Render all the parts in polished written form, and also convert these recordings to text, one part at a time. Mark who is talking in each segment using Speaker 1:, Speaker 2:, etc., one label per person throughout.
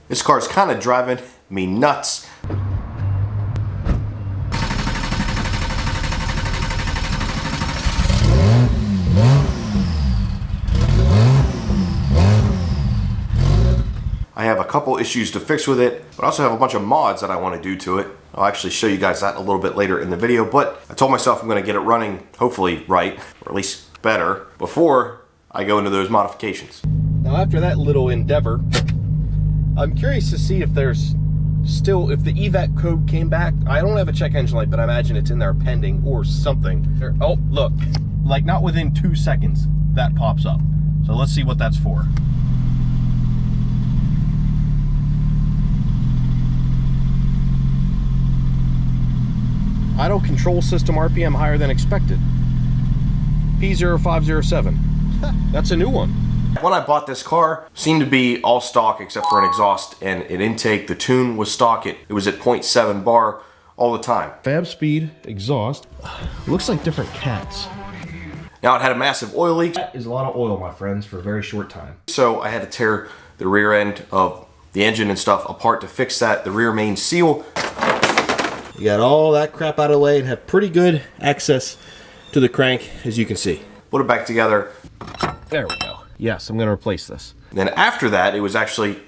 Speaker 1: This car's kind of driving me nuts. I have a couple issues to fix with it, but I also have a bunch of mods that I want to do to it. I'll actually show you guys that a little bit later in the video, but I told myself I'm going to get it running, hopefully right, or at least better, before I go into those modifications. Now after that little endeavor, I'm curious to see if there's still, if the evac code came back. I don't have a check engine light, but I imagine it's in there pending or something. Oh, look, like not within 2 seconds, that pops up. So let's see what that's for. Idle control system RPM higher than expected. P0507. That's a new one. When I bought this car, it seemed to be all stock except for an exhaust and an intake. The tune was stock. It was at 0.7 bar all the time. Fab speed, exhaust. Looks like different cats. Now it had a massive oil leak. That is a lot of oil, my friends, for a very short time. So I had to tear the rear end of the engine and stuff apart to fix that. The rear main seal. You got all that crap out of the way and have pretty good access to the crank, as you can see. Put it back together. There we go. Yes, I'm going to replace this. Then after that, it was actually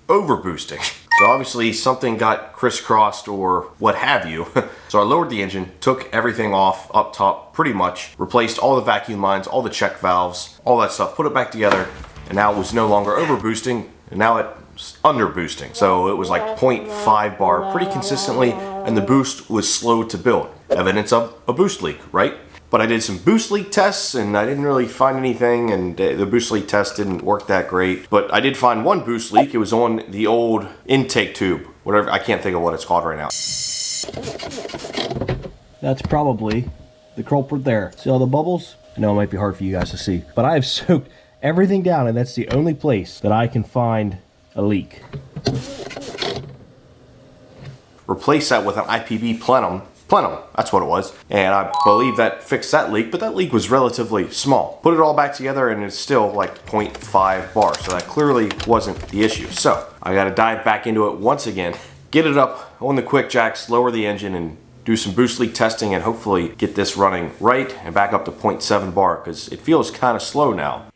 Speaker 1: over boosting. So obviously something got crisscrossed or what have you. So I lowered the engine, took everything off up top pretty much, replaced all the vacuum lines, all the check valves, all that stuff, put it back together, and now it was no longer over boosting, and now it's under boosting. So it was like 0.5 bar pretty consistently, and the boost was slow to build. Evidence of a boost leak, right? But I did some boost leak tests and I didn't really find anything, and the boost leak test didn't work that great. But I did find one boost leak. It was on the old intake tube, whatever, I can't think of what it's called right now. That's probably the culprit there. See all the bubbles? I know it might be hard for you guys to see, but I've soaked everything down and that's the only place that I can find a leak. Replace that with an IPB plenum, that's what it was, and I believe that fixed that leak, but that leak was relatively small. Put it all back together and it's still like 0.5 bar, so that clearly wasn't the issue. So I got to dive back into it once again, get it up on the quick jacks, lower the engine, and do some boost leak testing and hopefully get this running right and back up to 0.7 bar, because it feels kind of slow now.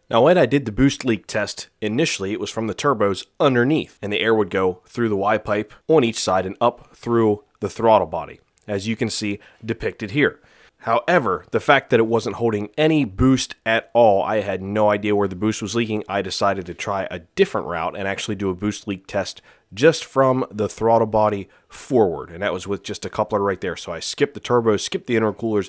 Speaker 1: Now when I did the boost leak test, initially it was from the turbos underneath, and the air would go through the Y pipe on each side and up through the throttle body, as you can see depicted here. However, the fact that it wasn't holding any boost at all, I had no idea where the boost was leaking. I decided to try a different route and actually do a boost leak test just from the throttle body forward, and that was with just a coupler right there. So I skipped the turbos, skipped the intercoolers,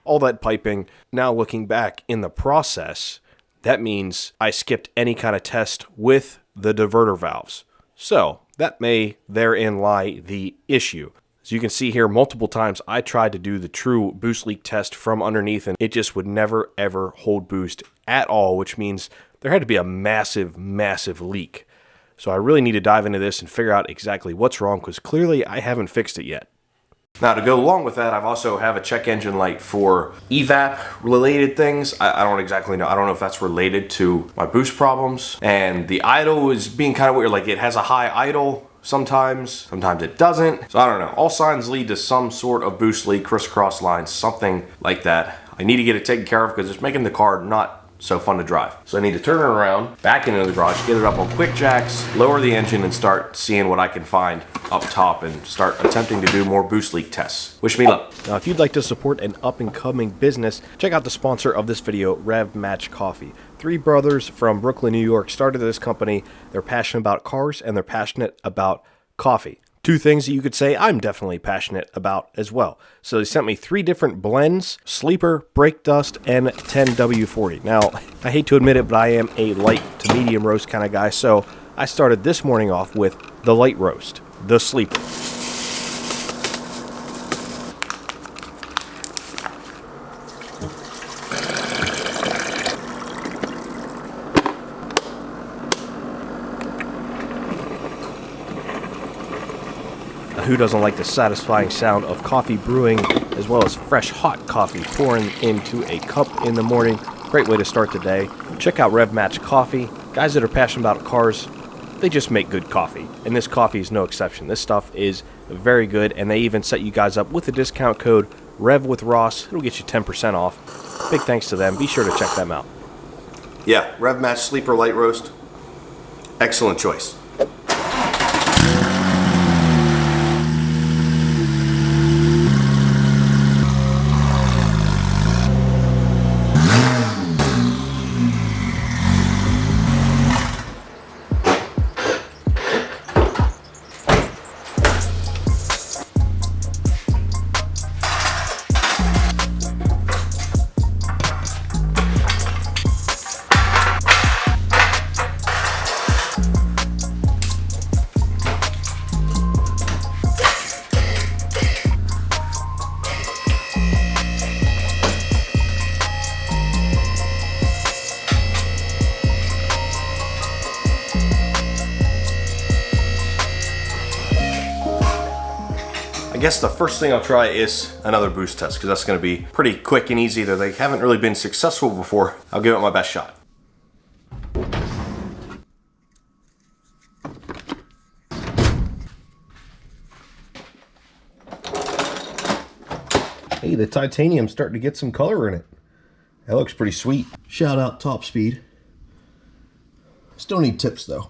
Speaker 1: all that piping. Now looking back in the process, that means I skipped any kind of test with the diverter valves. So that may therein lie the issue. As you can see here, multiple times I tried to do the true boost leak test from underneath and it just would never ever hold boost at all, which means there had to be a massive, massive leak. So I really need to dive into this and figure out exactly what's wrong, because clearly I haven't fixed it yet. Now to go along with that, I also have a check engine light for evap related things. I don't exactly know. I don't know if that's related to my boost problems. And the idle is being kind of weird. Like it has a high idle sometimes it doesn't. So I don't know. All signs lead to some sort of boost leak, crisscross lines, something like that. I need to get it taken care of because it's making the car not so fun to drive. So I need to turn it around, back into the garage, get it up on quick jacks, lower the engine, and start seeing what I can find up top and start attempting to do more boost leak tests. Wish me luck. Now, if you'd like to support an up-and-coming business, check out the sponsor of this video, Rev Match Coffee. 3 brothers from Brooklyn, New York started this company. They're passionate about cars and they're passionate about coffee. 2 things that you could say I'm definitely passionate about as well. So they sent me 3 different blends: Sleeper, Brake Dust, and 10W40. Now, I hate to admit it, but I am a light to medium roast kind of guy, so I started this morning off with the light roast, the Sleeper. Who doesn't like the satisfying sound of coffee brewing, as well as fresh hot coffee pouring into a cup in the morning? Great way to start the day. Check out Rev Match Coffee. Guys that are passionate about cars,
Speaker 2: they just make good coffee, and this coffee is no exception. This stuff is very good, and they even set you guys up with the discount code Rev with Ross. It'll get you 10% off. Big thanks to them. Be sure to check them out.
Speaker 1: Yeah, Rev Match Sleeper Light Roast. Excellent choice. I guess the first thing I'll try is another boost test, because that's going to be pretty quick and easy. Though they haven't really been successful before, I'll give it my best shot. Hey, the titanium's starting to get some color in it. That looks pretty sweet. Shout out Top Speed. Still need tips though.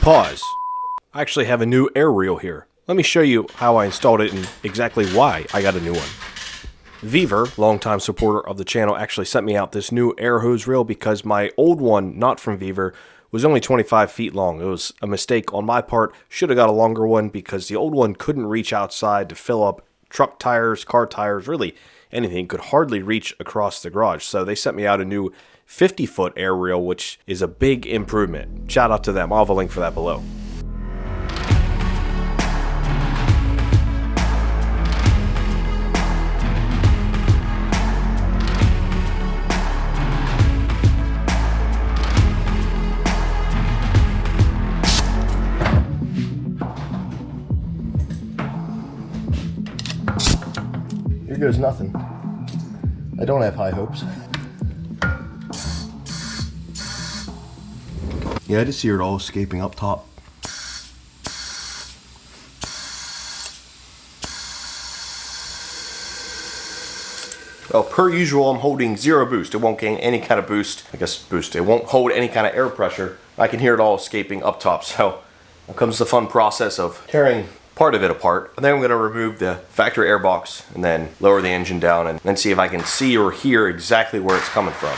Speaker 2: Pause. I actually have a new air reel here. Let me show you how I installed it and exactly why I got a new one. Vever, longtime supporter of the channel, actually sent me out this new air hose reel because my old one, not from Vever, was only 25 feet long. It was a mistake on my part. Should have got a longer one because the old one couldn't reach outside to fill up truck tires, car tires, really anything. Could hardly reach across the garage. So they sent me out a new 50-foot air reel, which is a big improvement. Shout out to them. I'll have a link for that below.
Speaker 1: Here goes nothing. I don't have high hopes. Yeah, I just hear it all escaping up top. Well, per usual, I'm holding zero boost. It won't gain any kind of boost. I guess boost. It won't hold any kind of air pressure. I can hear it all escaping up top. So now comes the fun process of tearing part of it apart. And then I'm going to remove the factory air box and then lower the engine down and then see if I can see or hear exactly where it's coming from.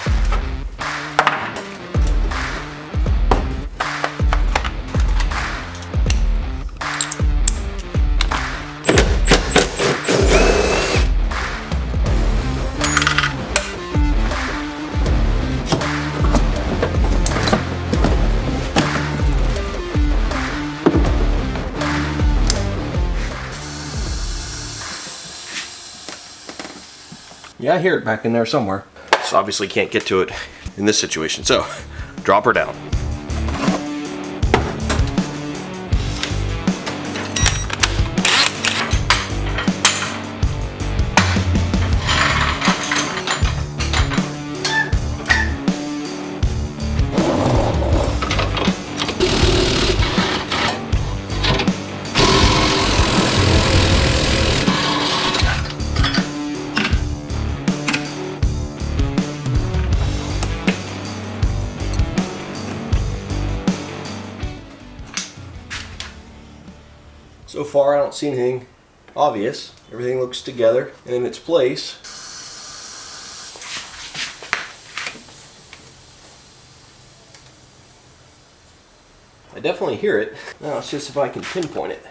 Speaker 1: Yeah, I hear it back in there somewhere. So obviously can't get to it in this situation. So, drop her down. So far I don't see anything obvious. Everything looks together and in its place. I definitely hear it. Now it's just if I can pinpoint it.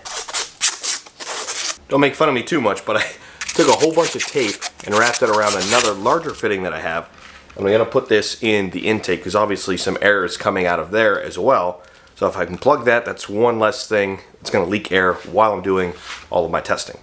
Speaker 1: Don't make fun of me too much, but I took a whole bunch of tape and wrapped it around another larger fitting that I have. I'm going to put this in the intake because obviously some air is coming out of there as well. So if I can plug that, that's one less thing that's going to leak air while I'm doing all of my testing.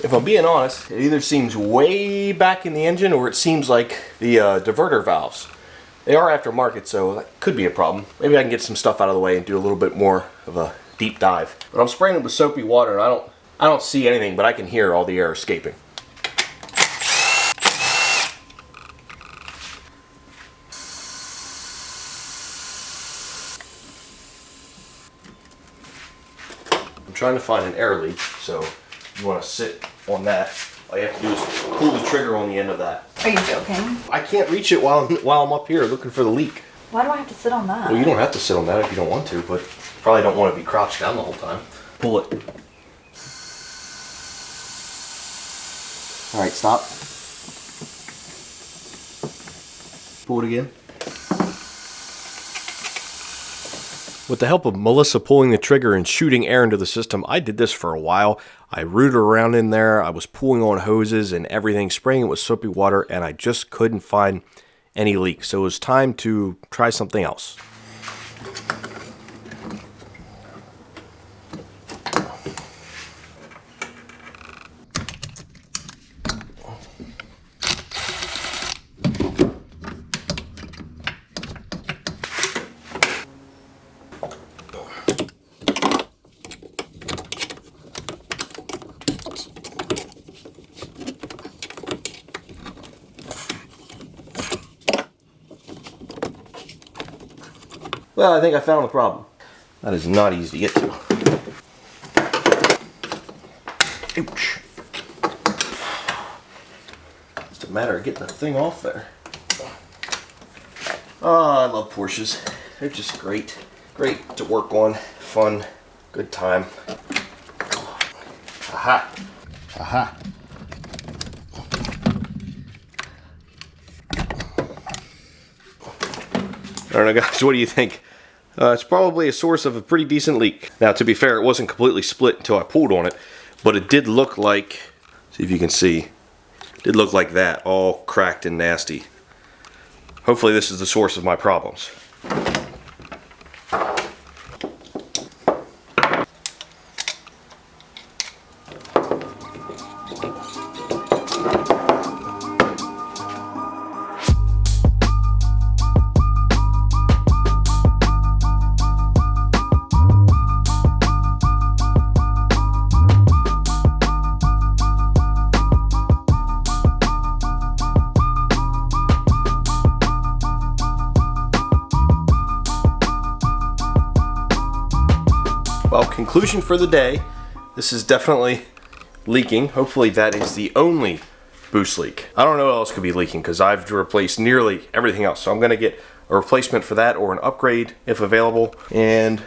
Speaker 2: if I'm being honest, it either seems way back in the engine or it seems like the diverter valves. They are aftermarket, so that could be a problem. Maybe I can get some stuff out of the way and do a little bit more of a deep dive. But I'm spraying it with soapy water, and I don't see anything, but I can hear all the air escaping. I'm trying to find an air leak, so you want to sit on that. All you have to do is pull the trigger on the end of that.
Speaker 3: Are you joking?
Speaker 2: I can't reach it while I'm up here looking for the leak.
Speaker 3: Why do I have to sit on that?
Speaker 2: Well, you don't have to sit on that if you don't want to, but you probably don't want to be crouched down the whole time. Pull it. All right, stop. Pull it again. With the help of Melissa pulling the trigger and shooting air into the system, I did this for a while. I rooted around in there, I was pulling on hoses and everything, spraying it with soapy water, and I just couldn't find any leaks. So it was time to try something else. Well, I think I found the problem. That is not easy to get to. Ouch. Just a matter of getting the thing off there. Oh, I love Porsches. They're just great. Great to work on. Fun. Good time. Aha. Aha. I don't know, guys, what do you think? It's probably a source of a pretty decent leak. Now, to be fair, it wasn't completely split until I pulled on it, but it did look like, see if you can see, it did look like that, all cracked and nasty. Hopefully this is the source of my problems. Well, conclusion for the day, this is definitely leaking. Hopefully that is the only boost leak. I don't know what else could be leaking because I've replaced nearly everything else. So I'm going to get a replacement for that or an upgrade if available. And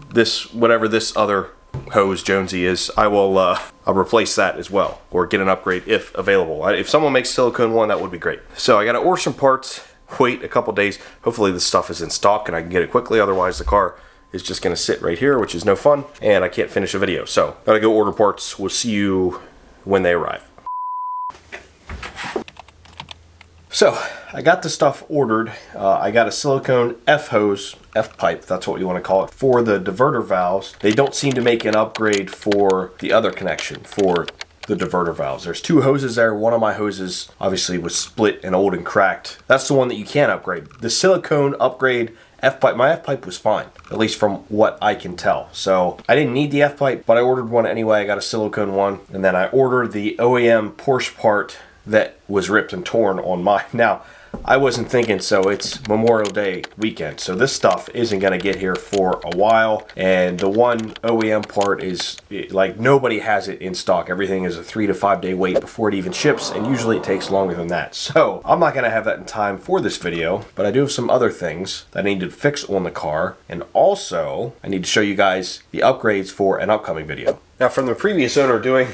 Speaker 2: this, whatever this other hose Jonesy is, I'll replace that as well or get an upgrade if available. If someone makes silicone one, that would be great. So I got to order some parts, wait a couple days. Hopefully this stuff is in stock and I can get it quickly. Otherwise the car is just going to sit right here, which is no fun, and I can't finish a video. So, gotta go order parts. We'll see you when they arrive. So, I got the stuff ordered. I got a silicone F-hose, F-pipe, that's what you want to call it, for the diverter valves. They don't seem to make an upgrade for the other connection, for the diverter valves. There's two hoses there. One of my hoses obviously was split and old and cracked. That's the one that you can upgrade. The silicone upgrade F-pipe, my F-pipe was fine, at least from what I can tell. So I didn't need the F-pipe, but I ordered one anyway. I got a silicone one, and then I ordered the OEM Porsche part that was ripped and torn on mine. Now, I wasn't thinking, so it's Memorial Day weekend, so this stuff isn't going to get here for a while, and the one OEM part is, like, nobody has it in stock. Everything is a 3 to 5 day wait before it even ships, and usually it takes longer than that. So, I'm not going to have that in time for this video, but I do have some other things that I need to fix on the car, and also, I need to show you guys the upgrades for an upcoming video. Now, from the previous owner doing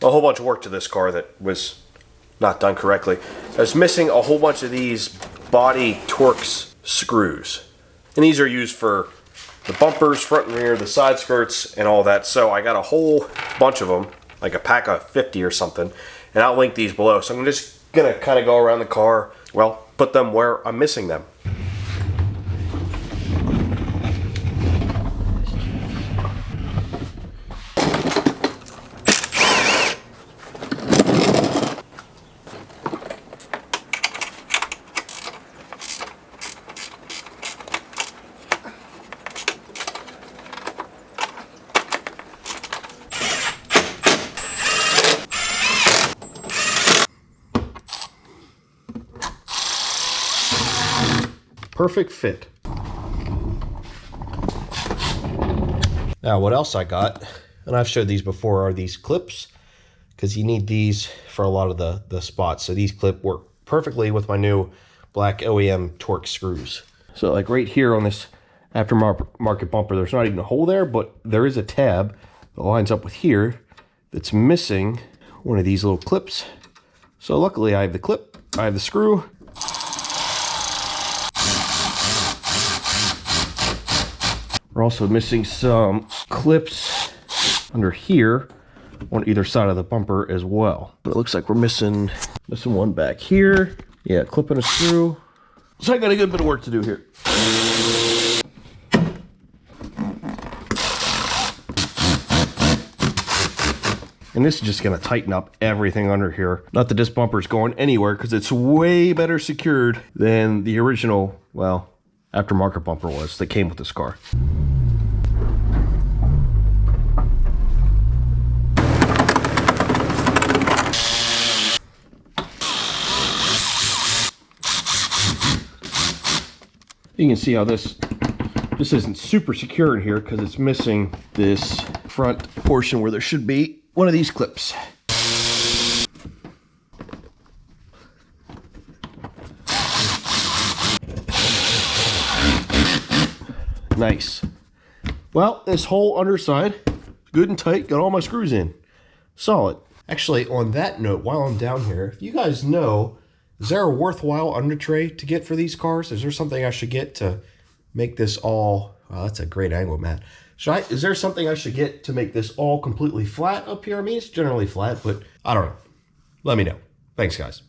Speaker 2: a whole bunch of work to this car that was not done correctly, I was missing a whole bunch of these body Torx screws, and these are used for the bumpers, front and rear, the side skirts, and all that. So I got a whole bunch of them, like a pack of 50 or something, and I'll link these below. So I'm just gonna kind of go around the car, well, put them where I'm missing them. Perfect fit. Now what else I got, and I've showed these before, are these clips, because you need these for a lot of the spots. So these clip work perfectly with my new black OEM Torx screws. So like right here on this aftermarket bumper, there's not even a hole there, but there is a tab that lines up with here that's missing one of these little clips. So luckily I have the clip, I have the screw. We're also missing some clips under here on either side of the bumper as well. But it looks like we're missing one back here. Yeah, clip and a screw. So I got a good bit of work to do here. And this is just gonna tighten up everything under here. Not that this bumper's going anywhere, because it's way better secured than the original, well, aftermarket bumper was that came with this car. You can see how this isn't super secure in here because it's missing this front portion where there should be one of these clips. Nice. Well, this whole underside, good and tight, got all my screws in. Solid. Actually, on that note, while I'm down here, if you guys know, is there a worthwhile under tray to get for these cars? Is there something I should get to make this all... Wow, that's a great angle, Matt. Is there something I should get to make this all completely flat up here? I mean, it's generally flat, but I don't know. Let me know. Thanks, guys.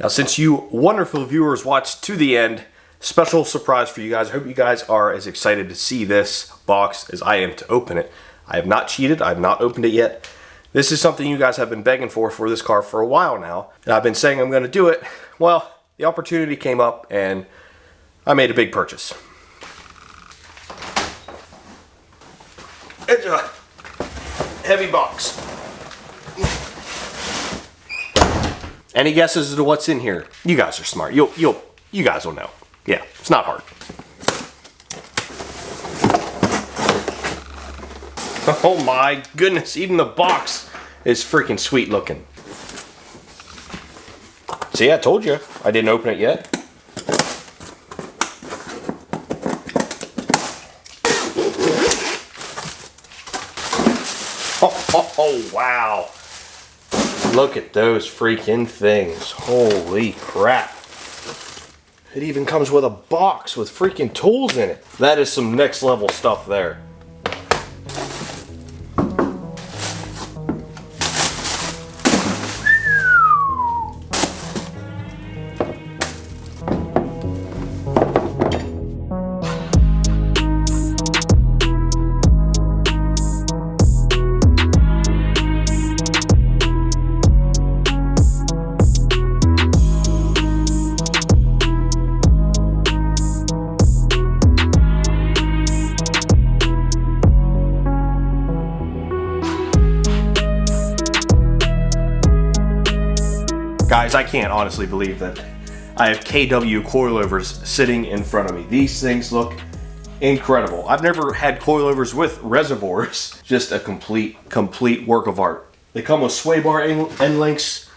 Speaker 1: Now, since you wonderful viewers watched to the end, special surprise for you guys. I hope you guys are as excited to see this box as I am to open it. I have not cheated. I have not opened it yet. This is something you guys have been begging for this car for a while now. And I've been saying I'm going to do it. Well, the opportunity came up and I made a big purchase. It's a heavy box. Any guesses as to what's in here? You guys are smart. You guys will know. Yeah, it's not hard. Oh my goodness, even the box is freaking sweet looking. See, I told you. I didn't open it yet. Oh, wow. Look at those freaking things. Holy crap. It even comes with a box with freaking tools in it. That is some next level stuff there. Guys, I can't honestly believe that I have KW coilovers sitting in front of me. These things look incredible. I've never had coilovers with reservoirs. Just a complete work of art. They come with sway bar end links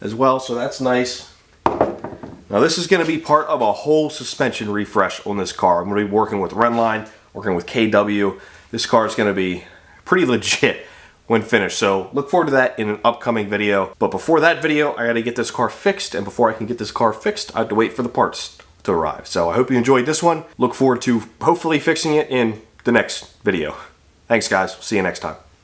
Speaker 1: as well, so that's nice. Now this is going to be part of a whole suspension refresh on this car. I'm going to be working with Renline, working with KW. This car is going to be pretty legit when finished, so look forward to that in an upcoming video. But before that video, I gotta get this car fixed, and before I can get this car fixed, I have to wait for the parts to arrive. So I hope you enjoyed this one. Look forward to hopefully fixing it in the next video. Thanks guys, see you next time.